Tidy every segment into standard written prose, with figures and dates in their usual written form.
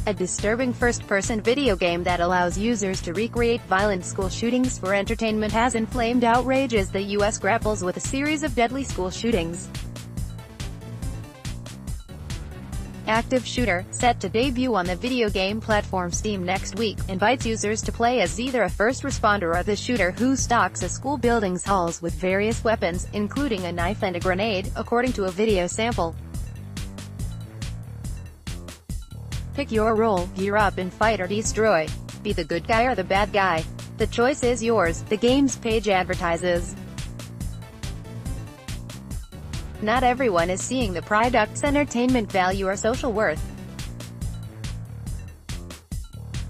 a disturbing first-person video game that allows users to recreate violent school shootings for entertainment has inflamed outrage as the U.S. grapples with a series of deadly school shootings. Active Shooter, set to debut on the video game platform Steam next week, invites users to play as either a first responder or the shooter who stalks a school building's halls with various weapons, including a knife and a grenade, according to a video sample. Pick your role, gear up and fight or destroy. Be the good guy or the bad guy. The choice is yours, the game's page advertises. Not everyone is seeing the product's entertainment value or social worth.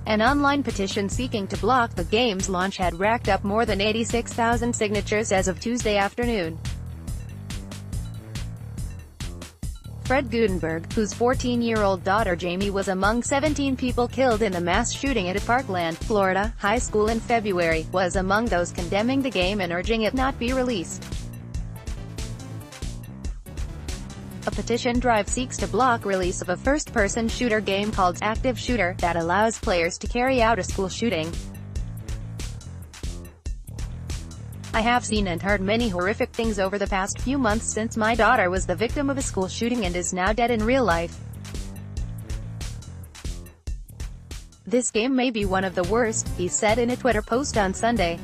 An online petition seeking to block the game's launch had racked up more than 86,000 signatures as of Tuesday afternoon. Fred Gutenberg, whose 14-year-old daughter Jamie was among 17 people killed in the mass shooting at a Parkland, Florida, high school in February, was among those condemning the game and urging it not be released. A petition drive seeks to block release of a first-person shooter game called Active Shooter, that allows players to carry out a school shooting. I have seen and heard many horrific things over the past few months since my daughter was the victim of a school shooting and is now dead in real life. This game may be one of the worst, he said in a Twitter post on Sunday.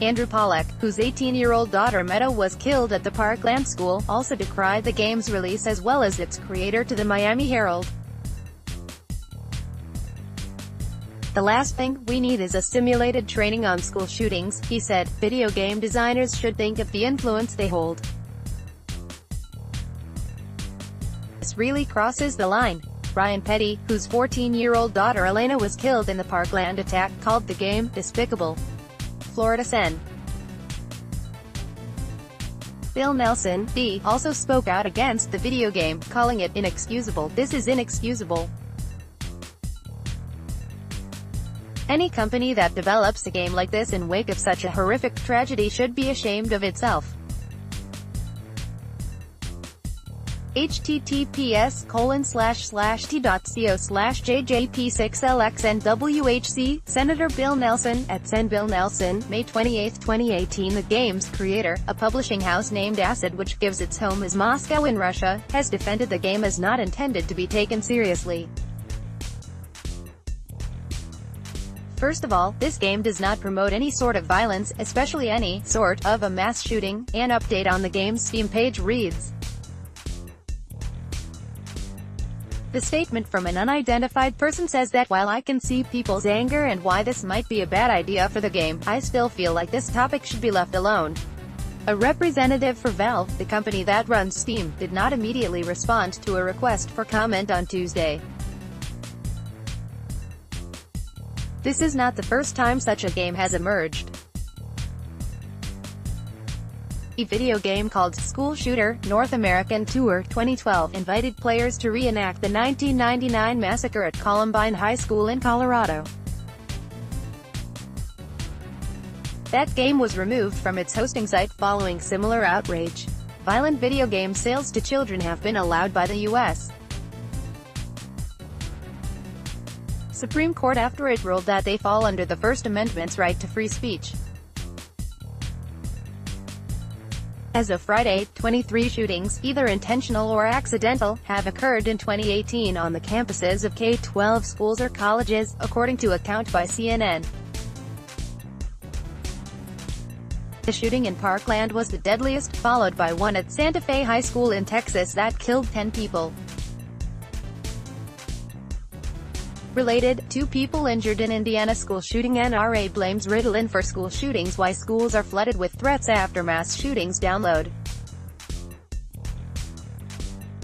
Andrew Pollack, whose 18-year-old daughter Meta was killed at the Parkland school, also decried the game's release as well as its creator to the Miami Herald. "The last thing we need is a simulated training on school shootings," he said. "Video game designers should think of the influence they hold. This really crosses the line." Ryan Petty, whose 14-year-old daughter Elena was killed in the Parkland attack, called the game despicable. Florida Sen. Bill Nelson, D., also spoke out against the video game, calling it inexcusable. "This is inexcusable. Any company that develops a game like this in wake of such a horrific tragedy should be ashamed of itself." https://t.co/jjp6lxnwhc, Senator Bill Nelson, at @SenBillNelson, May 28, 2018. The game's creator, a publishing house named Acid, which gives its home as Moscow in Russia, has defended the game as not intended to be taken seriously. "First of all, this game does not promote any sort of violence, especially any sort of a mass shooting," an update on the game's Steam page reads. The statement from an unidentified person says that, "While I can see people's anger and why this might be a bad idea for the game, I still feel like this topic should be left alone." A representative for Valve, the company that runs Steam, did not immediately respond to a request for comment on Tuesday. This is not the first time such a game has emerged. A video game called School Shooter, North American Tour 2012 invited players to reenact the 1999 massacre at Columbine High School in Colorado. That game was removed from its hosting site following similar outrage. Violent video game sales to children have been allowed by the U.S. Supreme Court after it ruled that they fall under the First Amendment's right to free speech. As of Friday, 23 shootings, either intentional or accidental, have occurred in 2018 on the campuses of K-12 schools or colleges, according to a count by CNN. The shooting in Parkland was the deadliest, followed by one at Santa Fe High School in Texas that killed 10 people. Related, 2 people injured in Indiana school shooting. NRA blames Ritalin for school shootings. Why schools are flooded with threats after mass shootings. Download.